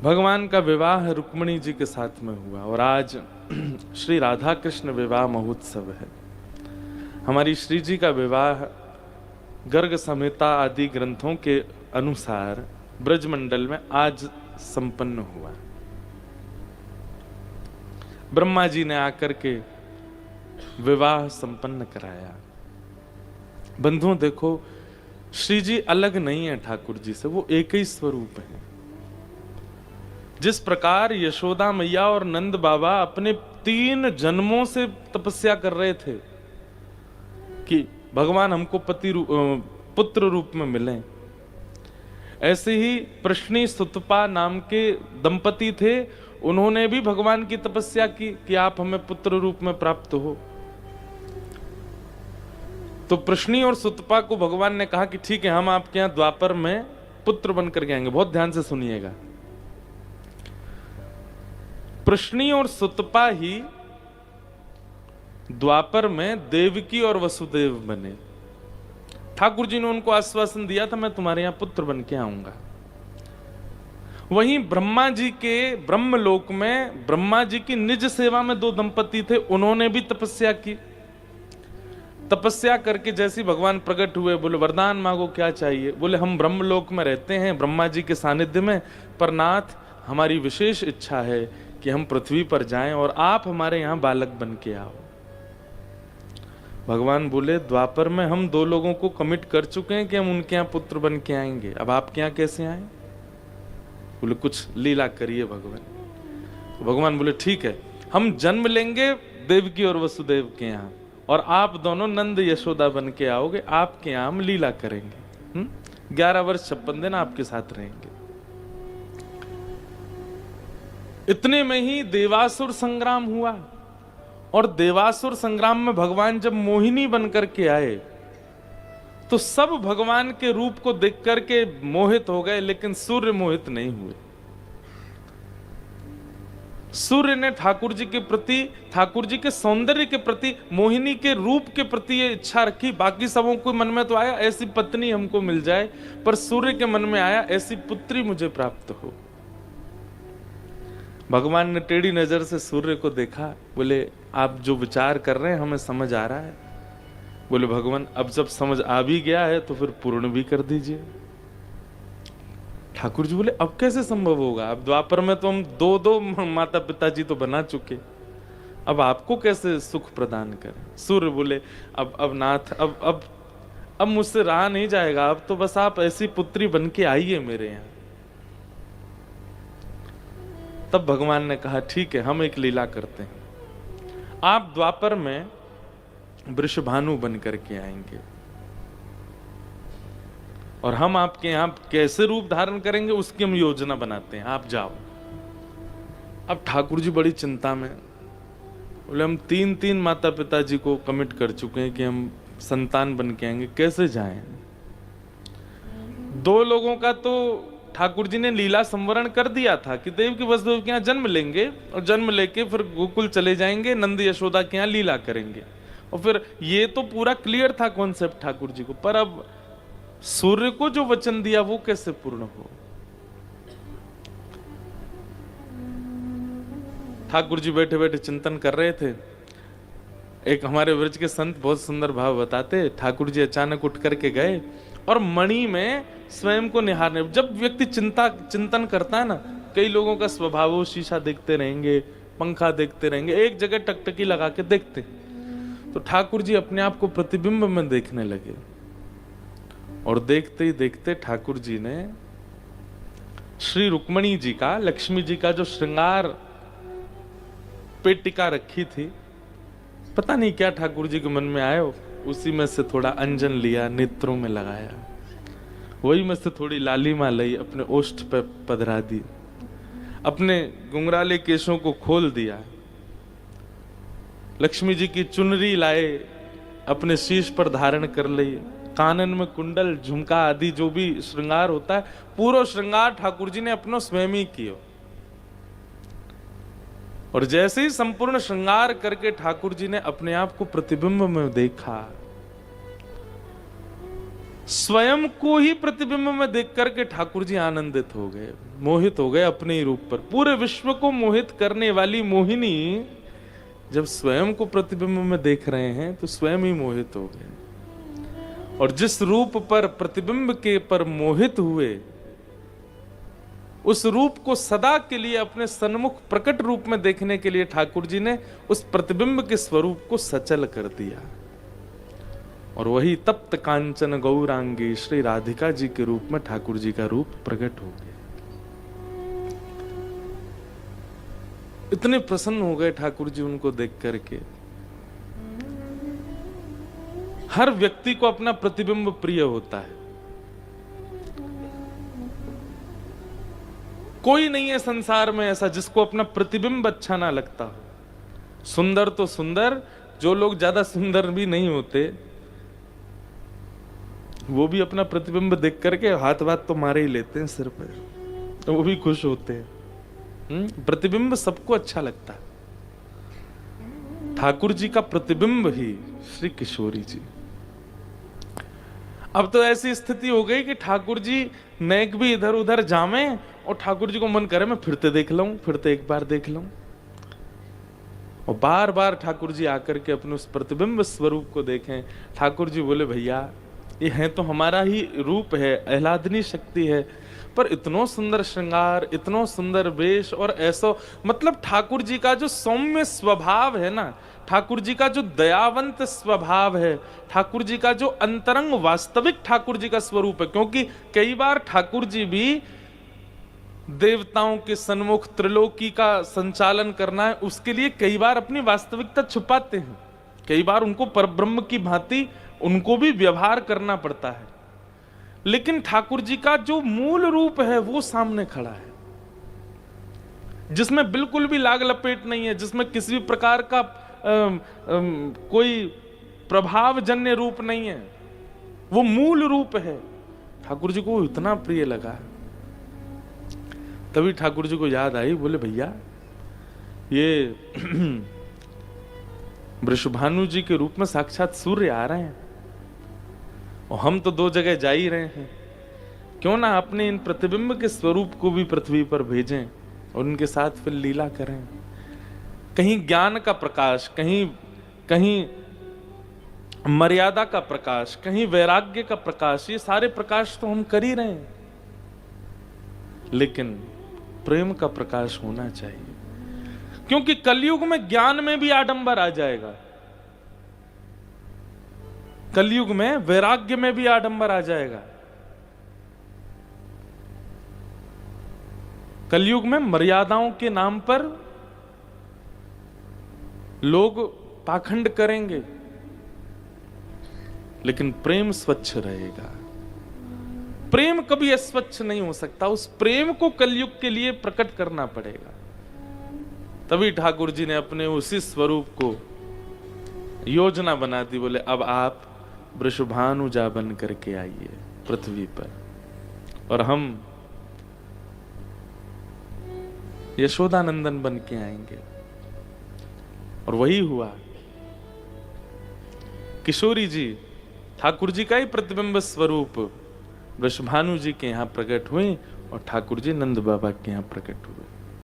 भगवान का विवाह रुक्मिणी जी के साथ में हुआ और आज श्री राधा कृष्ण विवाह महोत्सव है। हमारी श्री जी का विवाह गर्ग संहिता आदि ग्रंथों के अनुसार ब्रजमंडल में आज संपन्न हुआ। ब्रह्मा जी ने आकर के विवाह संपन्न कराया। बंधुओं देखो, श्री जी अलग नहीं है ठाकुर जी से, वो एक ही स्वरूप है। जिस प्रकार यशोदा मैया और नंद बाबा अपने 3 जन्मों से तपस्या कर रहे थे कि भगवान हमको पुत्र रूप में मिले, ऐसे ही प्रश्नी सुतपा नाम के दंपति थे, उन्होंने भी भगवान की तपस्या की कि आप हमें पुत्र रूप में प्राप्त हो। तो प्रश्नी और सुतपा को भगवान ने कहा कि ठीक है, हम आपके यहां द्वापर में पुत्र बनकर के आएंगे। बहुत ध्यान से सुनिएगा। प्रश्नी और सुतपा ही द्वापर में देवकी और वसुदेव बने। ठाकुर जी ने उनको आश्वासन दिया था, मैं तुम्हारे यहां पुत्र बन के आऊंगा। वहीं ब्रह्मा जी के ब्रह्मलोक में ब्रह्मा जी की निज सेवा में 2 दंपति थे, उन्होंने भी तपस्या की। तपस्या करके जैसे भगवान प्रकट हुए, बोले वरदान मांगो, क्या चाहिए? बोले हम ब्रह्मलोक में रहते हैं ब्रह्मा जी के सानिध्य में, पर नाथ हमारी विशेष इच्छा है कि हम पृथ्वी पर जाएं और आप हमारे यहां बालक बन के आओ। भगवान बोले द्वापर में हम 2 लोगों को कमिट कर चुके हैं कि हम उनके यहां पुत्र बन के आएंगे, अब आपके यहां कैसे आए? बोले कुछ लीला करिए भगवान। तो भगवान बोले ठीक है, हम जन्म लेंगे देवकी और वसुदेव के यहां और आप दोनों नंद यशोदा बन के आओगे, आपके यहां हम लीला करेंगे। 11 वर्ष 56 दिन आपके साथ रहेंगे। इतने में ही देवासुर संग्राम हुआ और देवासुर संग्राम में भगवान जब मोहिनी बनकर के आए तो सब भगवान के रूप को देख करके मोहित हो गए, लेकिन सूर्य मोहित नहीं हुए। सूर्य ने ठाकुर जी के प्रति, ठाकुर जी के सौंदर्य के प्रति, मोहिनी के रूप के प्रति ये इच्छा रखी। बाकी सबों को मन में तो आया ऐसी पत्नी हमको मिल जाए, पर सूर्य के मन में आया ऐसी पुत्री मुझे प्राप्त हो। भगवान ने टेढ़ी नजर से सूर्य को देखा, बोले आप जो विचार कर रहे हैं हमें समझ आ रहा है। बोले भगवान अब जब समझ आ भी गया है तो फिर पूर्ण भी कर दीजिए। ठाकुर जी बोले अब कैसे संभव होगा, अब द्वापर में तो हम 2 माता पिता जी तो बना चुके, अब आपको कैसे सुख प्रदान करें? सूर्य बोले अब नाथ अब मुझसे रहा नहीं जाएगा, अब तो बस आप ऐसी पुत्री बन के आइए मेरे यहाँ। तब भगवान ने कहा ठीक है, हम एक लीला करते हैं, आप द्वापर में वृषभानु बन करके आएंगे और हम आपके यहां कैसे रूप धारण करेंगे उसकी हम योजना बनाते हैं, आप जाओ। अब ठाकुर जी बड़ी चिंता में, बोले हम 3 माता पिता जी को कमिट कर चुके हैं कि हम संतान बन के आएंगे, कैसे जाएं? 2 लोगों का तो ठाकुर जी ने लीला संवरण कर दिया था कि देव की वसुदेव के यहाँ जन्म लेंगे और जन्म लेके फिर गोकुल चले जाएंगे, नंद यशोदा के यहाँ लीला करेंगे, और फिर ये तो पूरा क्लियर था कॉन्सेप्ट ठाकुर जी को। पर अब सूर्य को जो वचन दिया वो कैसे पूर्ण हो? ठाकुर जी बैठे बैठे चिंतन कर रहे थे। एक हमारे व्रज के संत बहुत सुंदर भाव बताते, ठाकुर जी अचानक उठ करके गए और मणि में स्वयं को निहारने। जब व्यक्ति चिंतन करता है ना, कई लोगों का स्वभाव हो शीशा देखते रहेंगे, पंखा देखते रहेंगे, एक जगह टकटकी लगा के देखते। तो ठाकुर जी अपने आप को प्रतिबिंब में देखने लगे और देखते ही देखते ठाकुर जी ने श्री रुक्मिणी जी का, लक्ष्मी जी का जो श्रृंगार पेटिका रखी थी, पता नहीं क्या ठाकुर जी के मन में आया, उसी में से थोड़ा अंजन लिया, नेत्रों में लगाया, वही में से थोड़ी लालिमा लाई, अपने ओष्ठ पे पधरा दी, अपने घुंघराले केशों को खोल दिया, लक्ष्मी जी की चुनरी लाए, अपने शीश पर धारण कर ली, कानन में कुंडल, झुमका आदि जो भी श्रृंगार होता है, पूरा श्रृंगार ठाकुर जी ने अपना स्वयं ही किया। और जैसे ही संपूर्ण श्रृंगार करके ठाकुर जी ने अपने आप को प्रतिबिंब में देखा, स्वयं को ही प्रतिबिंब में देख करके ठाकुर जी आनंदित हो गए, मोहित हो गए अपने ही रूप पर। पूरे विश्व को मोहित करने वाली मोहिनी जब स्वयं को प्रतिबिंब में देख रहे हैं तो स्वयं ही मोहित हो गए। और जिस रूप पर प्रतिबिंब के पर मोहित हुए, उस रूप को सदा के लिए अपने सन्मुख प्रकट रूप में देखने के लिए ठाकुर जी ने उस प्रतिबिंब के स्वरूप को सचल कर दिया। और वही तप्त कांचन गौरांगी श्री राधिका जी के रूप में ठाकुर जी का रूप प्रकट हो गया। इतने प्रसन्न हो गए ठाकुर जी उनको देख करके। हर व्यक्ति को अपना प्रतिबिंब प्रिय होता है। कोई नहीं है संसार में ऐसा जिसको अपना प्रतिबिंब अच्छा ना लगता हो। सुंदर तो सुंदर, जो लोग ज्यादा सुंदर भी नहीं होते वो भी अपना प्रतिबिंब देख करके हाथ बात तो मारे ही लेते हैं सिर पे, तो वो भी खुश होते हैं। प्रतिबिंब सबको अच्छा लगता है। ठाकुर जी का प्रतिबिंब ही श्री किशोरी जी। अब तो ऐसी स्थिति हो गई कि ठाकुर जी नेक भी इधर उधर जामे और ठाकुर जी को मन करे मैं फिरते देख लूं, फिरते एक बार देख लूं। और बार बार ठाकुर जी आकर के अपने उस प्रतिबिंब स्वरूप को देखें। ठाकुर जी बोले भैया ये है तो हमारा ही रूप है, आह्लादनी शक्ति है, पर इतनो सुंदर श्रृंगार, इतनो सुंदर वेश और ऐसो, मतलब ठाकुर जी का जो सौम्य स्वभाव है ना, ठाकुर जी का जो दयावंत स्वभाव है, ठाकुर जी का जो अंतरंग वास्तविक ठाकुर जी का स्वरूप है। क्योंकि कई बार ठाकुर जी भी देवताओं के सन्मुख त्रिलोकी का संचालन करना है, उसके लिए कई बार अपनी वास्तविकता छुपाते हैं। कई बार उनको परब्रह्म की भांति उनको भी व्यवहार करना पड़ता है। लेकिन ठाकुर जी का जो मूल रूप है वो सामने खड़ा है, जिसमें बिल्कुल भी लाग लपेट नहीं है, जिसमें किसी भी प्रकार का कोई प्रभावजन्य रूप नहीं है। वो मूल रूप है। ठाकुर जी को इतना प्रिय लगा। तभी ठाकुर जी को याद आई, बोले भैया ये वृषभानु जी के रूप में साक्षात सूर्य आ रहे हैं और हम तो दो जगह जा ही रहे हैं, क्यों ना अपने इन प्रतिबिंब के स्वरूप को भी पृथ्वी पर भेजें और उनके साथ फिर लीला करें। कहीं ज्ञान का प्रकाश, कहीं मर्यादा का प्रकाश, कहीं वैराग्य का प्रकाश, ये सारे प्रकाश तो हम कर ही रहे हैं, लेकिन प्रेम का प्रकाश होना चाहिए। क्योंकि कलयुग में ज्ञान में भी आडंबर आ जाएगा, कलयुग में वैराग्य में भी आडंबर आ जाएगा, कलयुग में मर्यादाओं के नाम पर लोग पाखंड करेंगे, लेकिन प्रेम स्वच्छ रहेगा। प्रेम कभी अस्वच्छ नहीं हो सकता। उस प्रेम को कलयुग के लिए प्रकट करना पड़ेगा। तभी ठाकुर जी ने अपने उसी स्वरूप को योजना बना दी। बोले अब आप वृषभानुजा बन करके आइए पृथ्वी पर और हम यशोदानंदन बन के आएंगे। और वही हुआ। किशोरी जी ठाकुर जी का ही प्रतिबिंब स्वरूप वृषभानु जी के यहां प्रकट हुए और ठाकुर जी नंद बाबा के यहां प्रकट हुए।